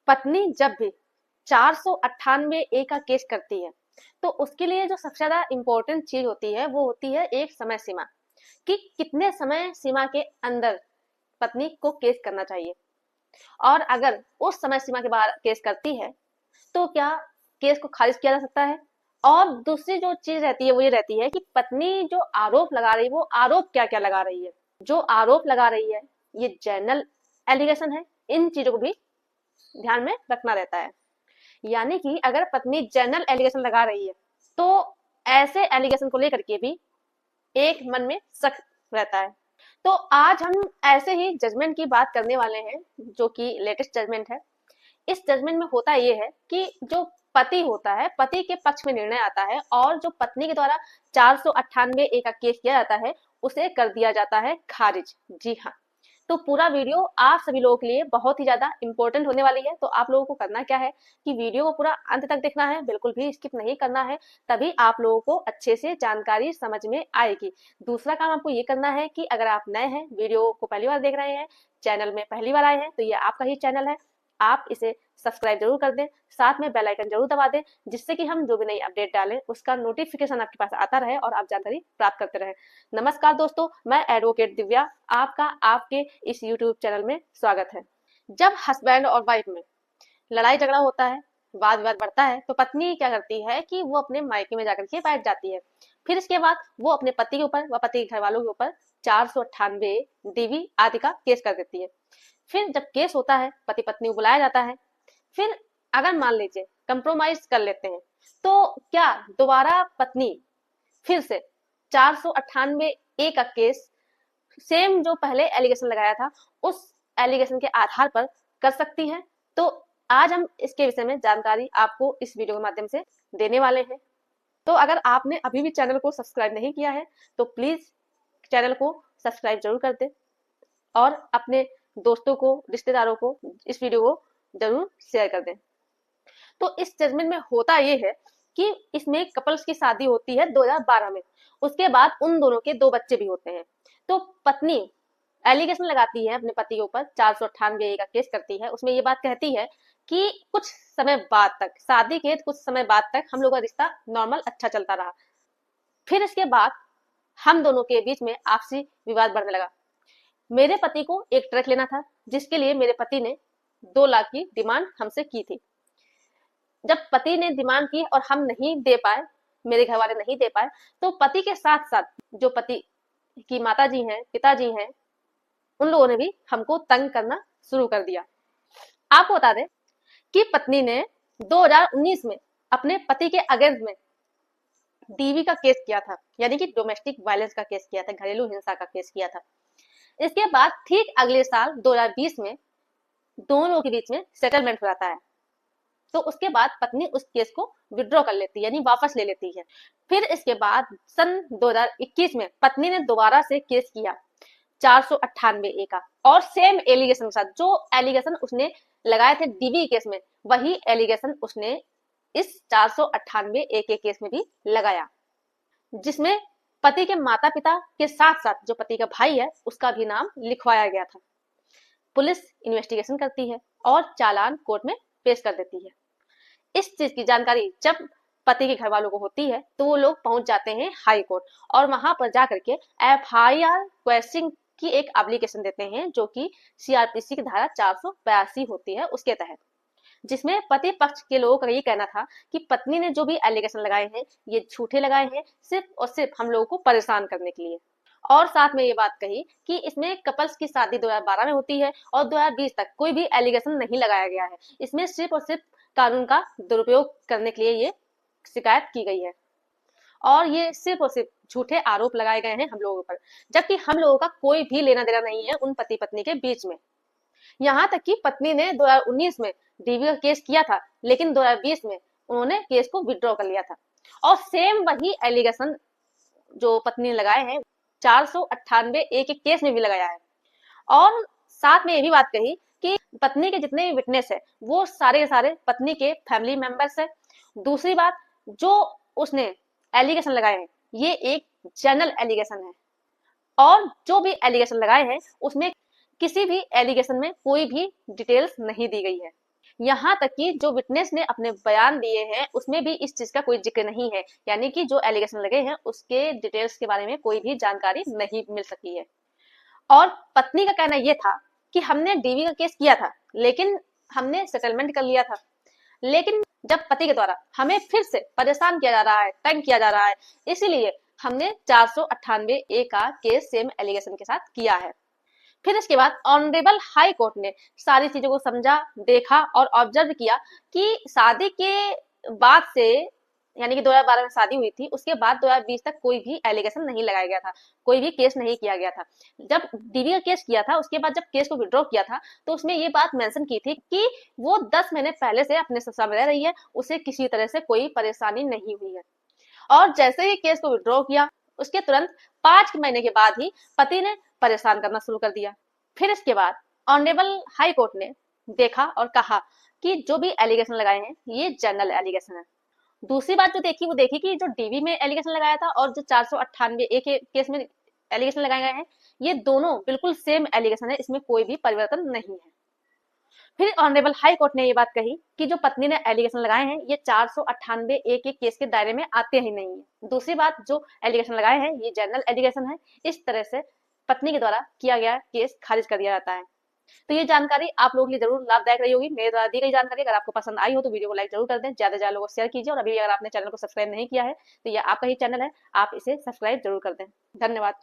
पत्नी जब भी 498 ए का केस करती है तो उसके लिए जो सबसे ज्यादा इम्पोर्टेंट चीज होती है वो होती है एक समय सीमा, कि कितने समय सीमा के अंदर पत्नी को केस करना चाहिए। और अगर उस समय सीमा के बाहर केस करती है तो क्या केस को खारिज किया जा सकता है। और दूसरी जो चीज रहती है वो ये रहती है कि पत्नी जो आरोप लगा रही है वो आरोप क्या क्या लगा रही है। जो आरोप लगा रही है ये जनरल एलिगेशन है, इन चीजों को भी ध्यान में रखना रहता है। यानी कि अगर पत्नी जनरल एलिगेशन लगा रही है तो ऐसे एलिगेशन को लेकर के भी एक मन में शक रहता है। तो आज हम ऐसे ही जजमेंट की बात करने वाले हैं जो कि लेटेस्ट जजमेंट है। इस जजमेंट में होता ये है कि जो पति होता है, पति के पक्ष में निर्णय आता है और जो पत्नी के द्वारा 498 ए का केस किया जाता है उसे कर दिया जाता है खारिज। जी हाँ, तो पूरा वीडियो आप सभी लोगों के लिए बहुत ही ज्यादा इंपॉर्टेंट होने वाली है। तो आप लोगों को करना क्या है कि वीडियो को पूरा अंत तक देखना है, बिल्कुल भी स्किप नहीं करना है, तभी आप लोगों को अच्छे से जानकारी समझ में आएगी। दूसरा काम आपको ये करना है कि अगर आप नए हैं, वीडियो को पहली बार देख रहे हैं, चैनल में पहली बार आए हैं, तो ये आपका ही चैनल है, आप इसे सब्सक्राइब जरूर कर दें, साथ में बेल आइकन जरूर दबा दें, जिससे कि हम जो भी नई अपडेट डालें उसका नोटिफिकेशन आपके पास आता रहे और आप जानकारी प्राप्त करते रहे। नमस्कार दोस्तों, मैं एडवोकेट दिव्या आपका आपके इस यूट्यूब चैनल में स्वागत है। जब हस्बैंड और वाइफ में लड़ाई झगड़ा होता है, वाद विवाद बढ़ता है, तो पत्नी क्या करती है कि वो अपने मायके में जाकर के बैठ जाती है। फिर इसके बाद वो अपने पति के ऊपर व पति के घर वालों के ऊपर 498 डीवी आदि का केस कर देती है। फिर जब केस होता है, पति पत्नी को बुलाया जाता है। फिर अगर मान लीजिए कंप्रोमाइज कर लेते हैं तो क्या दोबारा पत्नी फिर से 498 ए का केस सेम जो पहले एलिगेशन लगाया था उस एलिगेशन के आधार पर कर सकती है। तो आज हम इसके विषय में जानकारी आपको इस वीडियो के माध्यम से देने वाले हैं। तो अगर आपने अभी भी चैनल को सब्सक्राइब नहीं किया है तो प्लीज चैनल को सब्सक्राइब जरूर कर दें और अपने दोस्तों को, रिश्तेदारों को इस वीडियो को जरूर शेयर कर दें। तो इस जजमेंट में होता ये है कि इसमें कपल्स की शादी होती है 2012 में। उसके बाद उन दोनों के 2 बच्चे भी होते हैं। तो पत्नी एलिगेशन लगाती है अपने पति के ऊपर, 498 का केस करती है। उसमें ये बात कहती है कि कुछ समय बाद तक, शादी के कुछ समय बाद तक हम लोग का रिश्ता नॉर्मल अच्छा चलता रहा। फिर इसके बाद हम दोनों के बीच में आपसी विवाद बढ़ने लगा। मेरे पति को एक ट्रक लेना था जिसके लिए मेरे पति ने 2 लाख की डिमांड हमसे की थी। जब पति ने डिमांड की और हम नहीं दे पाए, मेरे घर वाले नहीं दे पाए, तो पति के साथ साथ जो पति की माताजी हैं, पिताजी हैं, उन लोगों ने भी हमको तंग करना शुरू कर दिया। आपको बता दें कि पत्नी ने 2019 में अपने पति के अगेंस्ट में डीवी का केस किया था, यानी कि डोमेस्टिक वायलेंस का केस किया था, घरेलू हिंसा का केस किया था। इसके बाद ठीक अगले साल 2020 में दोनों के बीच में सेटलमेंट हो जाता है। तो उसके बाद पत्नी उस केस को विड्रॉ कर लेती है, यानी वापस ले लेती है। फिर इसके बाद सन 2021 में पत्नी ने दोबारा से केस किया 498 ए का, और सेम एलिगेशन के साथ जो एलिगेशन उसने लगाए थे डीवी केस में, वही एलिगेशन उसने इस 498 ए के केस में भी लगाया, जिसमें पति के माता पिता के साथ साथ जो पति का भाई है उसका भी नाम लिखवाया गया था। पुलिस इन्वेस्टिगेशन करती है और चालान कोर्ट में पेश कर देती है। इस चीज की जानकारी जब पति के घर वालों को होती है तो वो लोग पहुंच जाते हैं हाई कोर्ट और वहां पर जाकर के FIR क्वेश्चन की एक एप्लीकेशन देते हैं, जो कि CRPC की धारा 482 होती है उसके तहत, जिसमें पति पक्ष के लोगों का ये कहना था कि पत्नी ने जो भी एलिगेशन लगाए हैं ये झूठे लगाए हैं, सिर्फ और सिर्फ हम लोगों को परेशान करने के लिए। और साथ में ये बात कही कि इसमें कपल्स की शादी 2012 में होती है और 2020 तक कोई भी एलिगेशन नहीं लगाया गया है। इसमें सिर्फ और सिर्फ कानून का दुरुपयोग करने के लिए ये शिकायत की गई है और ये सिर्फ और सिर्फ झूठे आरोप लगाए गए हैं हम लोगों पर, जबकि हम लोगों का कोई भी लेना देना नहीं है उन पति पत्नी के बीच में। यहाँ तक कि पत्नी ने 2019 में डीवी का केस किया था, लेकिन 2020 में उन्होंने केस को विड्रॉ कर लिया था और सेम वही एलिगेशन जो पत्नी ने लगाए हैं 498 ए के केस में भी लगाया है। और साथ में ये भी बात कही कि पत्नी के जितने भी विटनेस है वो सारे के सारे पत्नी के फैमिली मेंबर्स है। दूसरी बात, जो उसने एलिगेशन लगाए हैं ये एक जनरल एलिगेशन है और जो भी एलिगेशन लगाए हैं उसमें किसी भी एलिगेशन में कोई भी डिटेल्स नहीं दी गई है। यहाँ तक कि जो विटनेस ने अपने बयान दिए हैं उसमें भी इस चीज का कोई जिक्र नहीं है, यानी कि जो एलिगेशन लगे हैं उसके डिटेल्स के बारे में कोई भी जानकारी नहीं मिल सकी है। और पत्नी का कहना यह था कि हमने डीवी का केस किया था, लेकिन हमने सेटलमेंट कर लिया था, लेकिन जब पति के द्वारा हमें फिर से परेशान किया जा रहा है, तंग किया जा रहा है, इसीलिए हमने 498 ए का केस सेम एलिगेशन के साथ किया है। फिर इसके बाद ऑनरेबल हाई कोर्ट ने सारी चीजों को समझा, देखा और ऑब्जर्व किया कि शादी के बाद से, यानी कि 2012 में शादी हुई थी, उसके बाद 2020 तक कोई भी एलिगेशन नहीं लगाया गया था, कोई भी केस नहीं किया गया था। जब डीवी का केस किया था उसके बाद जब केस को विड्रॉ किया था तो उसमें ये बात मेंशन की थी कि वो 10 महीने पहले से अपने ससुराल में रह रही है, उसे किसी तरह से कोई परेशानी नहीं हुई है। और जैसे ही केस को विड्रॉ किया उसके तुरंत 5 महीने के बाद ही पति ने परेशान करना शुरू कर दिया। फिर इसके बाद ऑनरेबल हाई कोर्ट ने देखा और कहा कि जो भी एलिगेशन लगाए हैं ये जनरल एलिगेशन है। दूसरी बात जो देखी वो देखी कि जो डीवी में एलिगेशन लगाया था और जो 498 ए के केस में एलिगेशन लगाए गए हैं ये दोनों बिल्कुल सेम एलिगेशन है, इसमें कोई भी परिवर्तन नहीं है। फिर ऑनरेबल हाई कोर्ट ने ये बात कही कि जो पत्नी ने एलिगेशन लगाए हैं ये 498 ए के केस के दायरे में आते ही नहीं है। दूसरी बात, जो एलिगेशन लगाए हैं ये जनरल एलिगेशन है, इस तरह से पत्नी के द्वारा किया गया केस खारिज कर दिया जाता है। तो ये जानकारी आप लोगों के लिए जरूर लाभदायक रही होगी। मेरे द्वारा दी गई जानकारी अगर आपको पसंद आई हो तो वीडियो को लाइक जरूर कर दें, ज्यादा से ज्यादा लोगों को शेयर कीजिए और अभी अगर आपने चैनल को सब्सक्राइब नहीं किया है तो ये आपका ही चैनल है, आप इसे सब्सक्राइब जरूर कर दें। धन्यवाद।